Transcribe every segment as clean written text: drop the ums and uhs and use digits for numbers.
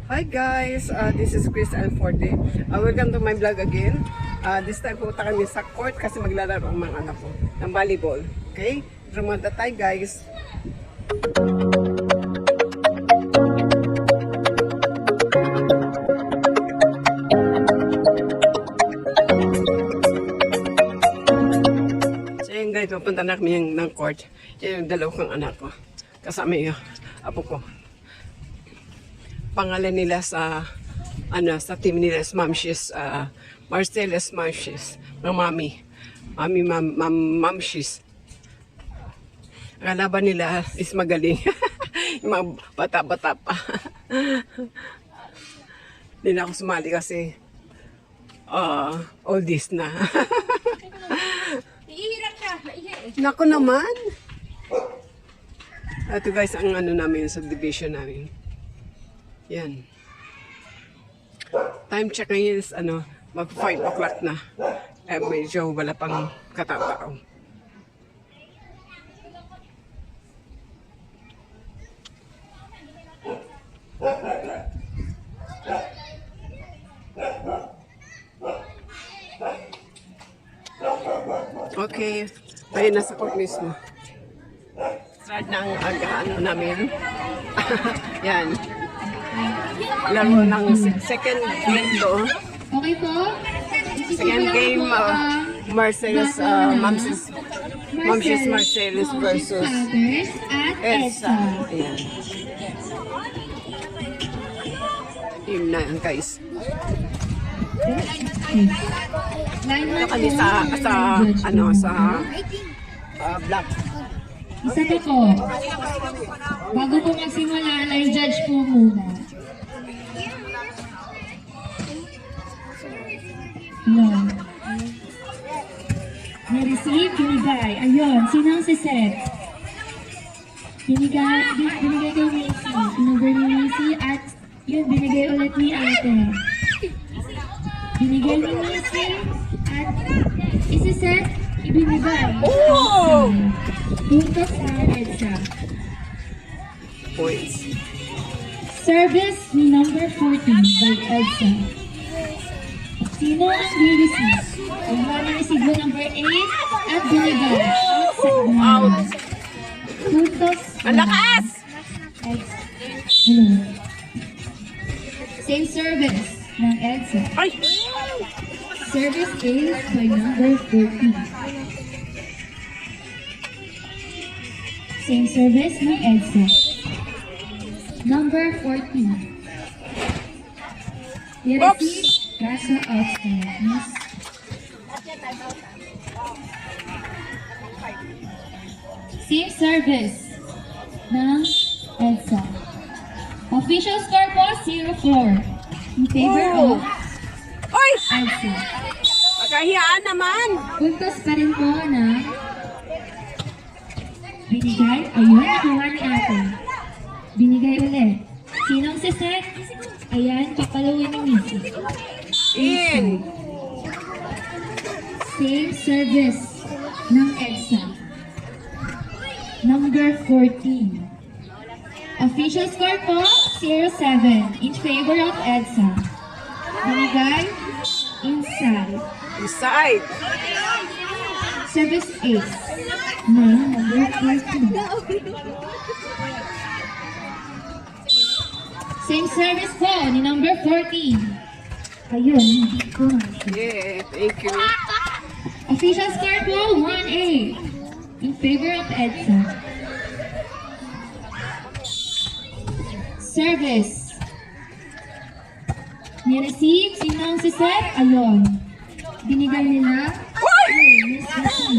Hi guys, this is Chris Alforte. Welcome to my vlog again. This time pumunta kami sa court kasi maglalaro ang mga anak ko ng volleyball. Okay? Drumanda tayo guys. So yun guys, pupunta na kami ng court. Yan yung dalawang anak ko. Kasama yung apo ko. Pangalan nila sa sa team nila is Mamshis, Marcellus Mamshis, ng Mamshis. Ang laban nila is magaling. Yung mga bata-bata pa. Hindi na ako sumali kasi oldies na. Iihiran ka, Naku naman. Ito guys, ang namin, subdivision namin. Yan. Time check ngayon is mag 5 o'clock na. Medyo wala pang katatao. Okay. Ayun, nasa court mismo. Start na ang namin. Yan. Laro ng second game to. Okay po? Second game, Marcellus, Mamshis Marcellus versus Elsa. Ayan. Yun na yan guys. Ito kami sa black. Isa pa po. Bago po magsimula, line judge po muna. Ayan. Na-receive, binigay. Ayun, sino ang siset? Binigay kay Macy. Inover ni Macy at yun, binigay ulit ni ate. Binigay ni Macy at isiset, ibinigay. Oh! Puntos sa EDSA. Points. Service ni number 14 by EDSA. Sino ang re-receive? Ang re-receive number 8 at binigay. Out! Puntos. Ang lakas! EDSA. Hello. Same service ng EDSA. Ay! Service A by number 14. Same service ng EDSA. Number 14. I-receive Casa Outstandings. Same service ng EDSA. Official score po, 0-4. In favor of Oy! EDSA. Magkahiyaan naman! Puntos pa rin po na binigay. Ayun, nakuha ni ate. Binigay ulit. Sinong siset? Ayan, papalawin ni Missy. In! Same service ng EDSA. Number 14. Official score po, 0-7. In favor of EDSA. Binigay, inside. Inside! Service 8. Number 14. Same service po ni number 14. Ayun, hindi ko. Yeah, thank you. Official score po, 1-8. In favor of EDSA. Service. Ni-receive, sino ang siset? Ayun. Binigay nila. Ay, Miss Missy.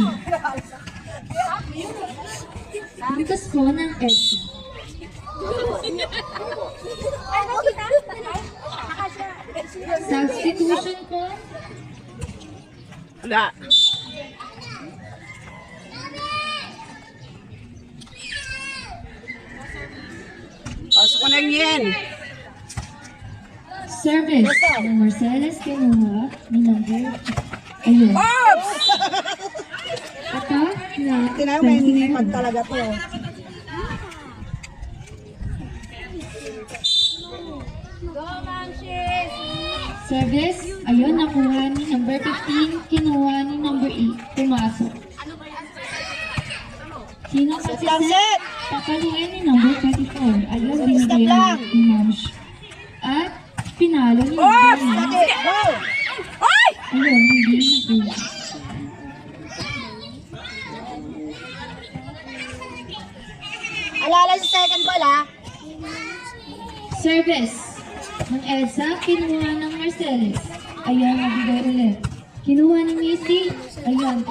Bukas po ng EDSA. Substitution po. Wala. Pasok ko na yan. Service ng Marcellus kinuha ni number. Ayun. Oops! Ito na. Tinaw, may hinipad talaga to. Service. Ayun, nakuha ni number 15. Kinuha ni number 8. Pumasok. Sino magsiset? Papaluin ni number 34. Ayun, binigay ni Mams. At pinalo ni number 9. Ayun, hindi nakuha. Alala sa second ball, ha? Service ng Elsa, kinuha ng Marcellus. Ayan, nabigay ulit. Kinuha ni Missy. Ayan.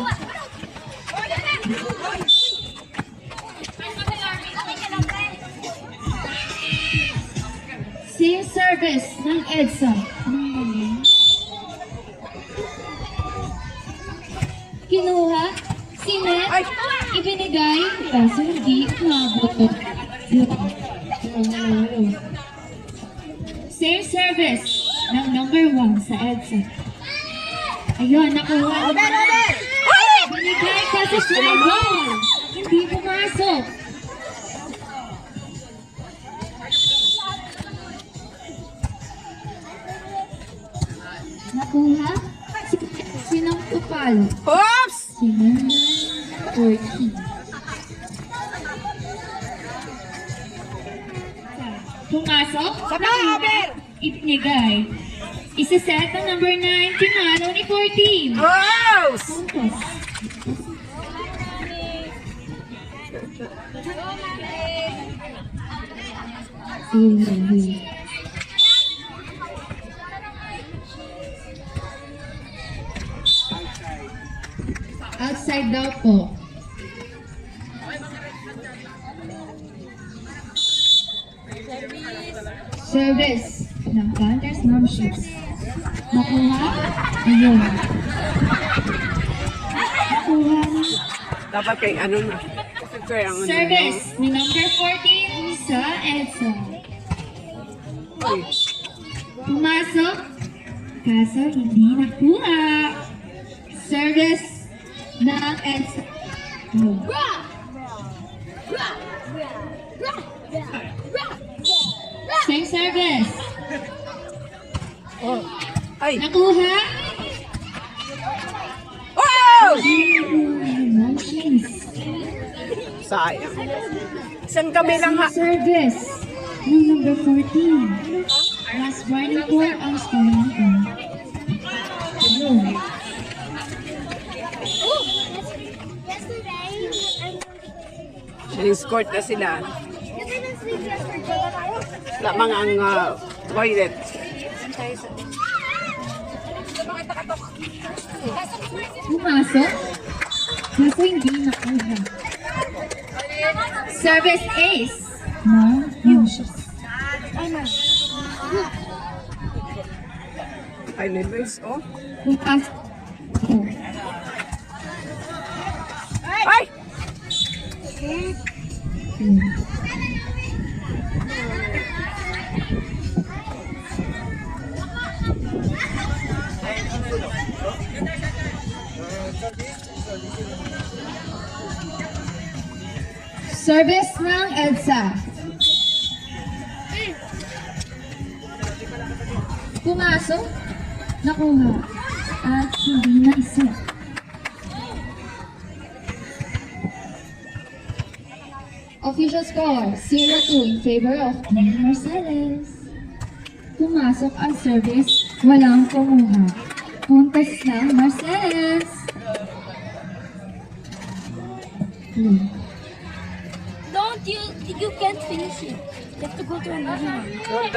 Same service ng Elsa. Kinuha. Sinet. Ibinigay. Kaso hindi umabot. Same service ng number 1 sa EDSA. Ayun, nakuha. Binigay kasi siya. Hindi pumasok. Nakuha. Sinong tupalo? Oops! Si number 14. Pumasok? Ibigay. Isa-set ang number 9. Pinalo ni 14. Oops! Puntos. Outside daw po. Service ng Panthers Memberships. Nakuha? Ayun. Nakuha na. Dapat kay ano na. Kaya ang ano. Service ni number 14 sa EDSA. Uy. Pumasok. Kaso hindi nakuha. Service ng EDSA. Oh. Same service. Ay! Nakuha. Oh! Emotions. Sayang. Isang kami lang ha. Service ng number 14. Last warning po ang scoring ko. Blue. Sining-scored na sila. Lamang ang toilet. Pumasok. Kaso hindi nakuha. Service ace. No, emotions. Ay, levels, oh. Pumasok. Oh. Ay! Service ng EDSA. Pumasok. Nakuha. At hindi na isa. Official score, 0-2 in favor of Team Marcellus. Pumasok ang service, walang kumuha. Puntos ng Marcellus. Don't you can't finish it. You have to go to another one. Don't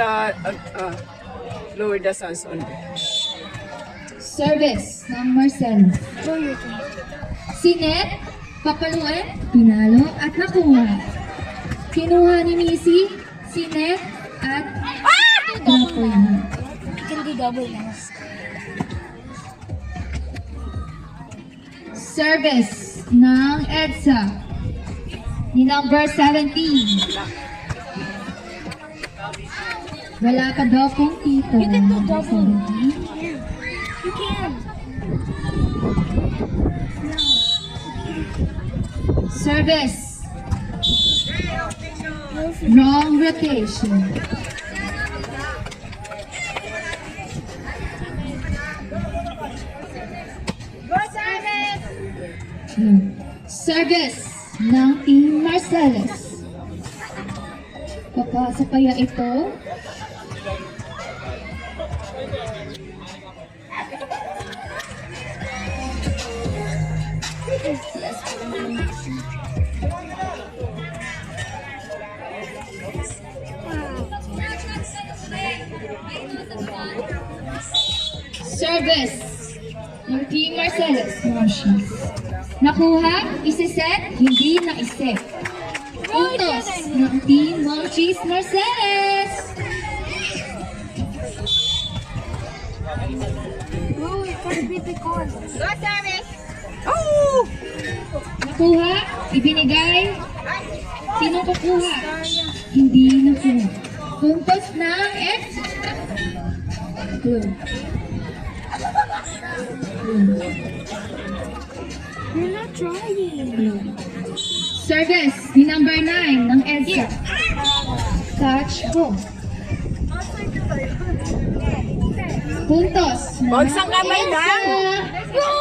lower the sounds on. Service ng Marcellus. Go your turn. Sinet, papaluin, pinalo at nakuha. Kinuha ni Missy, Sinet at nakuha. You can do double now. Service ng EDSA ni number 17. Wala ka daw pong tito. You can do double. 17. You can. Service. Wrong rotation. Service ng Team Marcellus. Papasa kaya ito? Service ng Team Marcellus. Marcius. Nakuha, isiset, hindi naiset. Puntos ng Team Marcius Marcellus. No, it can't be because. Go service. Oh! Nakuha, ibinigay. Sino kukuha? Hindi nakuha. Puntos ng X. Blue. Blue. You're not trying. Blue. Service ni number 9 ng EDSA. Touch, go. Puntos. ng Huwag sang kamay EDSA. lang. Go!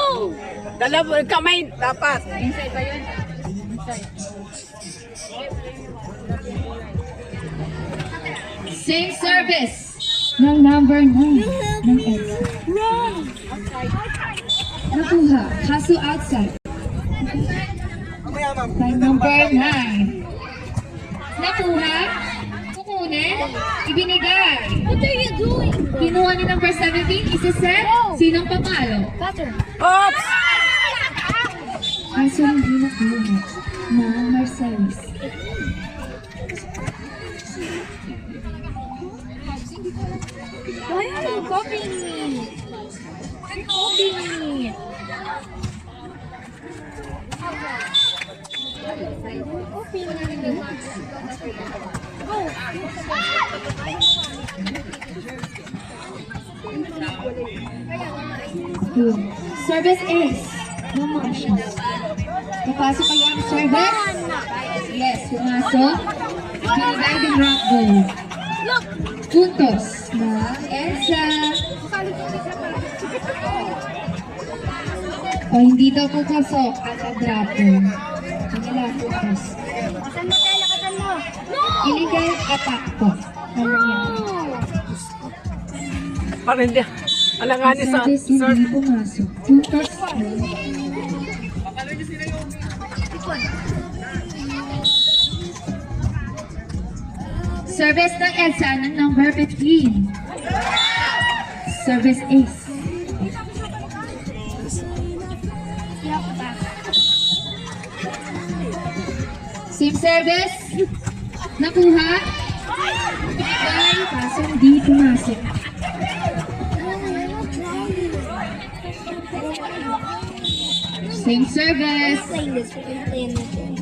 Dalawang kamay dapat. Same service ng number 9 ng EDSA. Run! Nakuha, kaso outside. By number 9. Nakuha, kukunin, ibinigay. What are you doing? Kinuha ni number 17, isa-set, sinong papalo? Better. Oops! Kaso hindi nakuha na Marcellus. Why are you copying me? You're copying me. Copying me. Go. Good. Service is no Marcius. Papasok kaya ang service? Yes, pumasok. Binigay din rock goal. Look. Puntos na EDSA. O hindi daw pupasok at adrapo. Hindi lang puntos. Kasan mo tayo, kasan mo. No! Illegal attack po. Ano yan? Para hindi. Alanganin sa Service hindi pumasok. Puntos na. Service ng EDSA ng number 15. Service ace. Same service. Nakuha. Ay, kaso hindi pumasok. Same service. Playing this, we can play anything.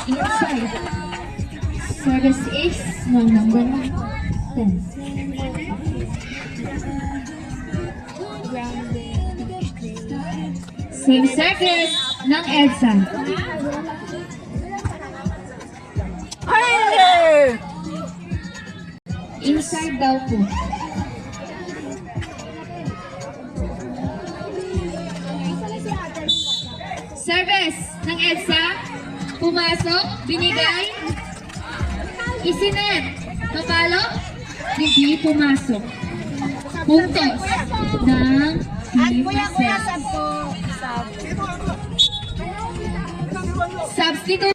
Inside. Service ace ng number 10. Same service ng EDSA. Ay! Inside daw po. Service ng EDSA. Pumasok, binigay, isinet. Papalo, hindi pumasok. Puntos ng Team Marcellus. Sab po. Sab. Substitute.